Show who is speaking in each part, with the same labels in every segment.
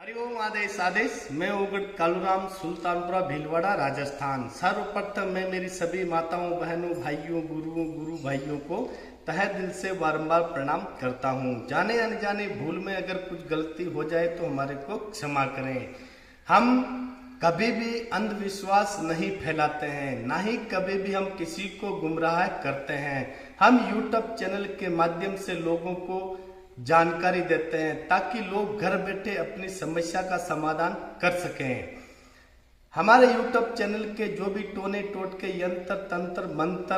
Speaker 1: हरिओम आदेश आदेश। मैं उगड़ कालूराम, सुल्तानपुरा भीलवाड़ा, राजस्थान। सर्वप्रथम मैं मेरी सभी माताओं, बहनों, भाइयों, गुरुओं, गुरु भाइयों को तहे दिल से बारंबार प्रणाम करता हूँ। जाने अनजाने भूल में अगर कुछ गलती हो जाए तो हमारे को क्षमा करें। हम कभी भी अंधविश्वास नहीं फैलाते हैं, ना ही कभी भी हम किसी को गुमराह करते हैं। हम यूट्यूब चैनल के माध्यम से लोगों को जानकारी देते हैं ताकि लोग घर बैठे अपनी समस्या का समाधान कर सकें। हमारे यूट्यूब चैनल के जो भी टोने टोटके, यंत्र तंत्र मंत्र,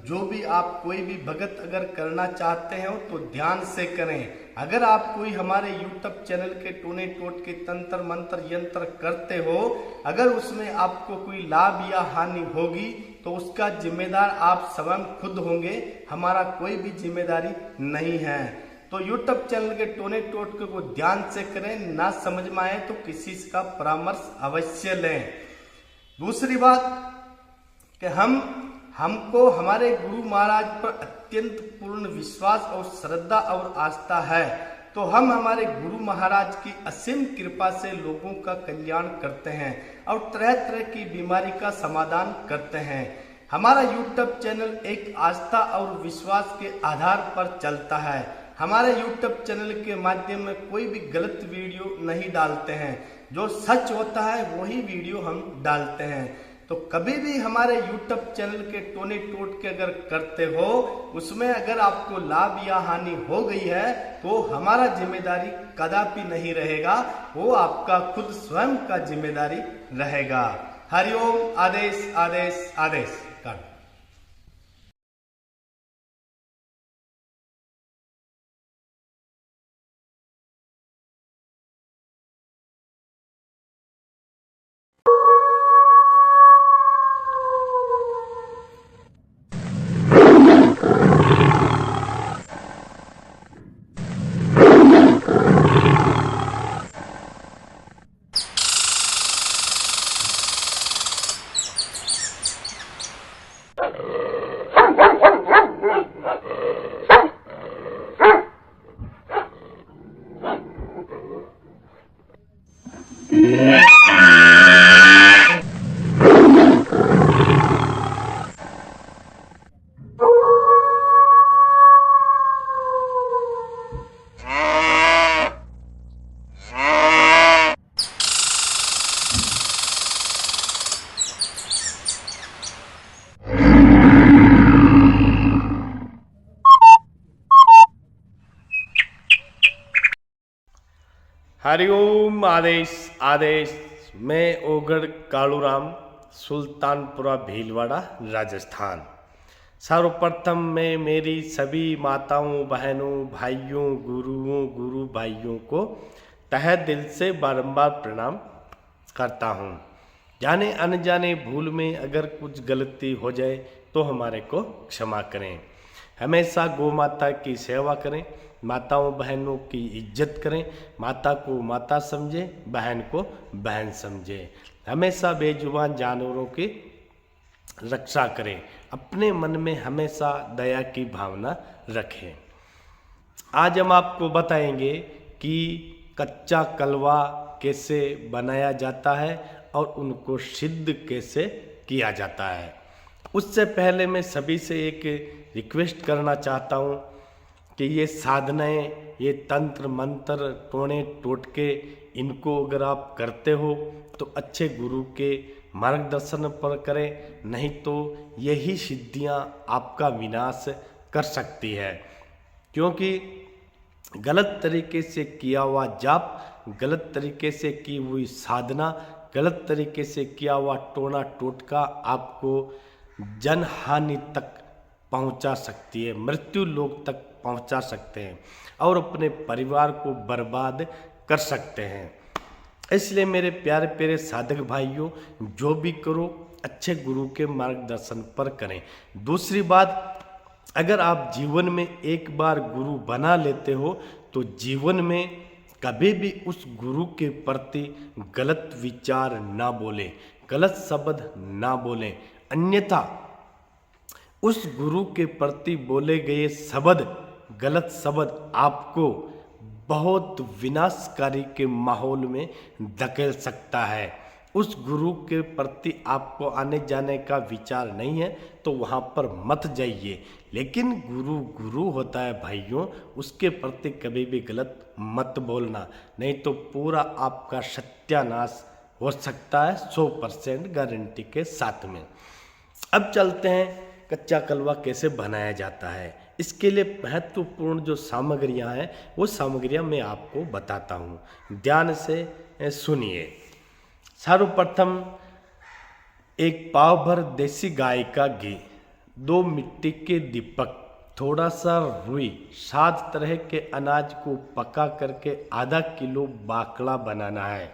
Speaker 1: जो भी आप कोई भी भगत अगर करना चाहते हो तो ध्यान से करें। अगर आप कोई हमारे यूट्यूब चैनल के टोने टोटके, तंत्र मंत्र, यंत्र करते हो, अगर उसमें आपको कोई लाभ या हानि होगी तो उसका जिम्मेदार आप स्वयं खुद होंगे, हमारा कोई भी जिम्मेदारी नहीं है। तो यूट्यूब चैनल के टोने टोटके को ध्यान से करें, ना समझ में आए तो किसी का परामर्श अवश्य लें। दूसरी बात कि हमको हमारे गुरु महाराज पर अत्यंत पूर्ण विश्वास और श्रद्धा और आस्था है, तो हम हमारे गुरु महाराज की असीम कृपा से लोगों का कल्याण करते हैं और तरह तरह की बीमारी का समाधान करते हैं। हमारा यूट्यूब चैनल एक आस्था और विश्वास के आधार पर चलता है। हमारे YouTube चैनल के माध्यम में कोई भी गलत वीडियो नहीं डालते हैं, जो सच होता है वही वीडियो हम डालते हैं। तो कभी भी हमारे YouTube चैनल के टोने टोटके अगर करते हो, उसमें अगर आपको लाभ या हानि हो गई है तो हमारा जिम्मेदारी कदापि नहीं रहेगा, वो आपका खुद स्वयं का जिम्मेदारी रहेगा। हरिओम आदेश आदेश आदेश। हरिओम आदेश आदेश। मैं ओगड़ कालूराम, सुल्तानपुरा भीलवाड़ा, राजस्थान। सर्वप्रथम मैं मेरी सभी माताओं, बहनों, भाइयों, गुरुओं, गुरु भाइयों को तहे दिल से बारंबार प्रणाम करता हूँ। जाने अनजाने भूल में अगर कुछ गलती हो जाए तो हमारे को क्षमा करें। हमेशा गौ माता की सेवा करें, माताओं बहनों की इज्जत करें, माता को माता समझे, बहन को बहन समझे। हमेशा बेजुबान जानवरों की रक्षा करें, अपने मन में हमेशा दया की भावना रखें। आज हम आपको बताएंगे कि कच्चा कलवा कैसे बनाया जाता है और उनको सिद्ध कैसे किया जाता है। उससे पहले मैं सभी से एक रिक्वेस्ट करना चाहता हूँ कि ये साधनाएं, ये तंत्र मंत्र, टोने टोटके, इनको अगर आप करते हो तो अच्छे गुरु के मार्गदर्शन पर करें, नहीं तो यही सिद्धियां आपका विनाश कर सकती है। क्योंकि गलत तरीके से किया हुआ जाप, गलत तरीके से की हुई साधना, गलत तरीके से किया हुआ टोना टोटका आपको जनहानि तक पहुंचा सकती है, मृत्यु लोक तक पहुंचा सकते हैं और अपने परिवार को बर्बाद कर सकते हैं। इसलिए मेरे प्यारे प्यारे साधक भाइयों, जो भी करो अच्छे गुरु के मार्गदर्शन पर करें। दूसरी बात, अगर आप जीवन में एक बार गुरु बना लेते हो तो जीवन में कभी भी उस गुरु के प्रति गलत विचार ना बोलें, गलत शब्द ना बोलें, अन्यथा उस गुरु के प्रति बोले गए शब्द, गलत शब्द आपको बहुत विनाशकारी के माहौल में धकेल सकता है। उस गुरु के प्रति आपको आने जाने का विचार नहीं है तो वहाँ पर मत जाइए। लेकिन गुरु गुरु होता है भाइयों, उसके प्रति कभी भी गलत मत बोलना, नहीं तो पूरा आपका सत्यानाश हो सकता है 100% गारंटी के साथ में। अब चलते हैं कच्चा कलवा कैसे बनाया जाता है। इसके लिए महत्वपूर्ण जो सामग्रियां हैं वो सामग्रियां मैं आपको बताता हूँ, ध्यान से सुनिए। सर्वप्रथम एक पाव भर देसी गाय का घी, 2 मिट्टी के दीपक, थोड़ा सा रुई, 7 तरह के अनाज को पका करके आधा किलो बाकड़ा बनाना है,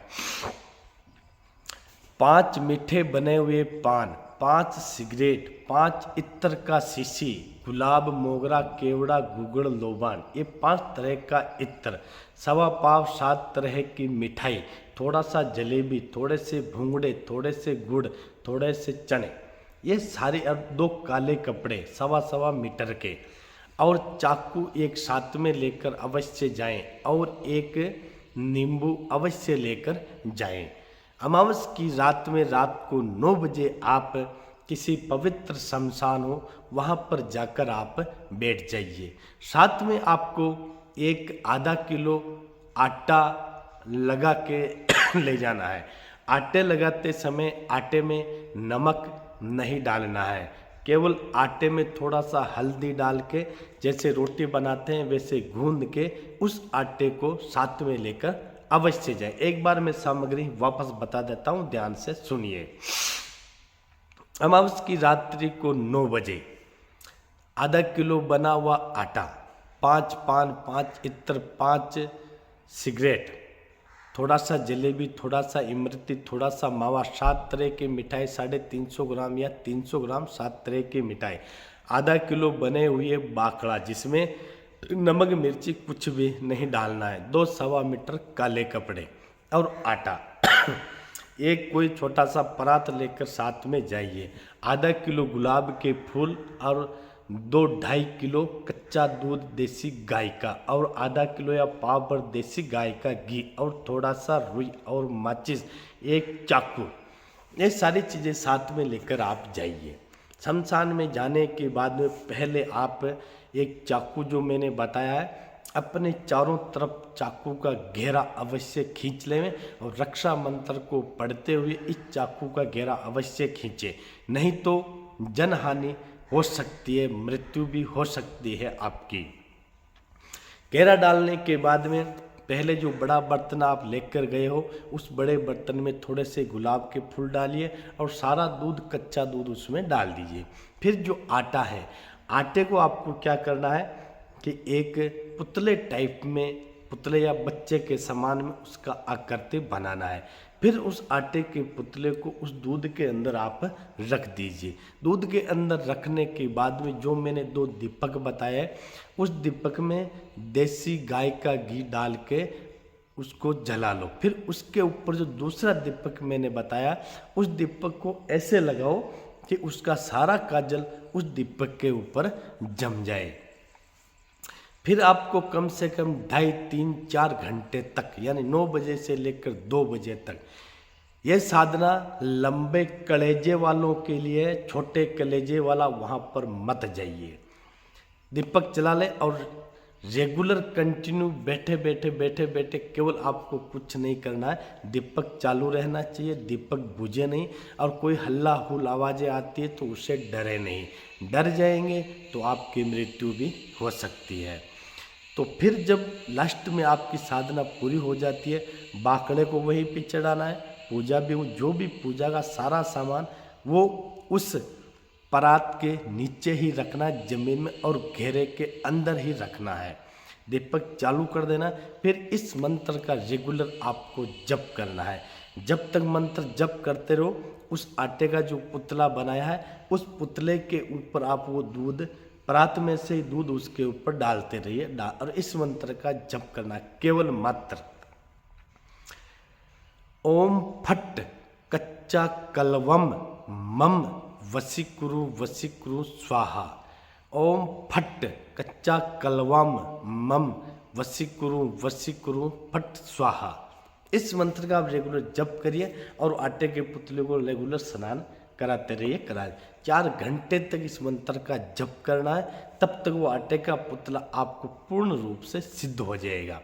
Speaker 1: 5 मीठे बने हुए पान, 5 सिगरेट, 5 इत्र का शीशी, गुलाब, मोगरा, केवड़ा, गुगड़, लोबान, ये 5 तरह का इत्र, 1.25 पाव 7 तरह की मिठाई, थोड़ा सा जलेबी, थोड़े से भुंगड़े, थोड़े से गुड़, थोड़े से चने, ये सारे, और 2 काले कपड़े 1.25 मीटर के, और चाकू एक साथ में लेकर अवश्य जाएं, और एक नींबू अवश्य लेकर जाएं। अमावस की रात में रात को 9 बजे आप किसी पवित्र शमशान हो वहाँ पर जाकर आप बैठ जाइए। साथ में आपको एक आधा किलो आटा लगा के ले जाना है। आटे लगाते समय आटे में नमक नहीं डालना है, केवल आटे में थोड़ा सा हल्दी डाल के जैसे रोटी बनाते हैं वैसे गूंद के उस आटे को साथ में लेकर अवश्य जाए। एक बार मैं सामग्री वापस बता देता हूँ, ध्यान से सुनिए। अमावस की रात्रि को 9 बजे आधा किलो बना हुआ आटा, 5 पान, 5 इत्र, 5 सिगरेट, थोड़ा सा जलेबी, थोड़ा सा इमरती, थोड़ा सा मावा, 7 तरह की मिठाई, 350 ग्राम या 300 ग्राम 7 तरह की मिठाई, आधा किलो बने हुए बाकड़ा जिसमें नमक मिर्ची कुछ भी नहीं डालना है, 2 1.25 मीटर काले कपड़े और आटा। एक कोई छोटा सा परात लेकर साथ में जाइए, आधा किलो गुलाब के फूल और 2-2.5 किलो कच्चा दूध देसी गाय का, और आधा किलो या पाव भर देसी गाय का घी, और थोड़ा सा रुई और माचिस, एक चाकू, ये सारी चीज़ें साथ में लेकर आप जाइए। शमशान में जाने के बाद में पहले आप एक चाकू जो मैंने बताया है अपने चारों तरफ चाकू का घेरा अवश्य खींच लें, और रक्षा मंत्र को पढ़ते हुए इस चाकू का घेरा अवश्य खींचे, नहीं तो जनहानि हो सकती है, मृत्यु भी हो सकती है आपकी। घेरा डालने के बाद में पहले जो बड़ा बर्तन आप लेकर गए हो उस बड़े बर्तन में थोड़े से गुलाब के फूल डालिए और सारा दूध, कच्चा दूध उसमें डाल दीजिए। फिर जो आटा है, आटे को आपको क्या करना है कि एक पुतले टाइप में, पुतले या बच्चे के समान में उसका आकृति बनाना है। फिर उस आटे के पुतले को उस दूध के अंदर आप रख दीजिए। दूध के अंदर रखने के बाद में जो मैंने 2 दीपक बताए, उस दीपक में देसी गाय का घी डाल के उसको जला लो। फिर उसके ऊपर जो दूसरा दीपक मैंने बताया, उस दीपक को ऐसे लगाओ कि उसका सारा काजल उस दीपक के ऊपर जम जाए। फिर आपको कम से कम 2.5-3-4 घंटे तक, यानी 9 बजे से लेकर 2 बजे तक, यह साधना लंबे कलेजे वालों के लिए, छोटे कलेजे वाला वहाँ पर मत जाइए। दीपक जला ले और रेगुलर कंटिन्यू बैठे केवल आपको कुछ नहीं करना है, दीपक चालू रहना चाहिए, दीपक बुझे नहीं, और कोई हल्ला हुल आवाज़ें आती है तो उससे डरे नहीं। डर जाएंगे तो आपकी मृत्यु भी हो सकती है। तो फिर जब लास्ट में आपकी साधना पूरी हो जाती है, बाकड़े को वहीं पे चढ़ाना है, पूजा भी, जो भी पूजा का सारा सामान वो उस परात के नीचे ही रखना है, जमीन में, और घेरे के अंदर ही रखना है। दीपक चालू कर देना। फिर इस मंत्र का रेगुलर आपको जप करना है। जब तक मंत्र जप करते रहो, उस आटे का जो पुतला बनाया है उस पुतले के ऊपर आप वो दूध, परात में से दूध उसके ऊपर डालते रहिए, और इस मंत्र का जप करना है केवल मात्र। ओम फट कच्चा कलवम मम वसीकुरु वसीकुरु स्वाहा। ओम फट कच्चा कलवम मम वशीकुरु फट स्वाहा। इस मंत्र का आप रेगुलर जप करिए और आटे के पुतले को रेगुलर स्नान कराते रहिए। 4 घंटे तक इस मंत्र का जप करना है, तब तक वो आटे का पुतला आपको पूर्ण रूप से सिद्ध हो जाएगा।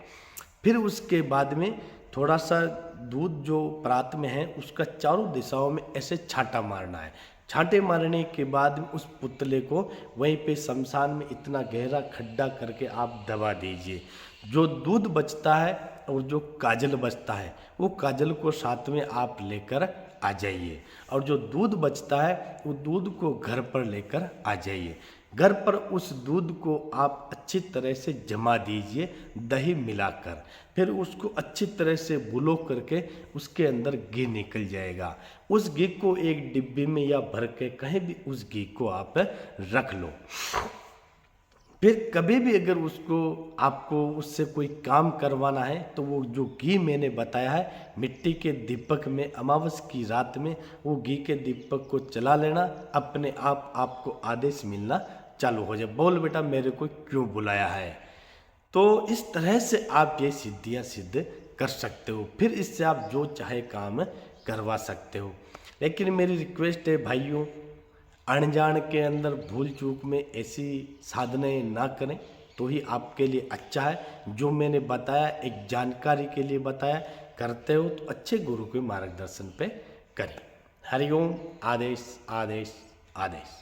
Speaker 1: फिर उसके बाद में थोड़ा सा दूध जो प्रात में है उसका चारों दिशाओं में ऐसे छांटा मारना है। छांटे मारने के बाद उस पुतले को वहीं पे शमशान में इतना गहरा खड्डा करके आप दबा दीजिए। जो दूध बचता है और जो काजल बचता है वो काजल को साथ में आप लेकर आ जाइए, और जो दूध बचता है वो दूध को घर पर लेकर आ जाइए। घर पर उस दूध को आप अच्छी तरह से जमा दीजिए दही मिलाकर, फिर उसको अच्छी तरह से बुलो करके उसके अंदर घी निकल जाएगा। उस घी को एक डिब्बे में या भर के कहीं भी उस घी को आप रख लो। फिर कभी भी अगर उसको आपको उससे कोई काम करवाना है तो वो जो घी मैंने बताया है मिट्टी के दीपक में अमावस की रात में वो घी के दीपक को जला लेना, अपने आप आपको आदेश मिलना चालू हो जाए। बोल बेटा मेरे को क्यों बुलाया है। तो इस तरह से आप ये सिद्धियां सिद्ध कर सकते हो। फिर इससे आप जो चाहे काम करवा सकते हो। लेकिन मेरी रिक्वेस्ट है भाइयों, अनजान के अंदर भूल चूक में ऐसी साधनाएं ना करें तो ही आपके लिए अच्छा है। जो मैंने बताया एक जानकारी के लिए बताया, करते हो तो अच्छे गुरु के मार्गदर्शन पे करें। हरिओम। आदेश आदेश आदेश।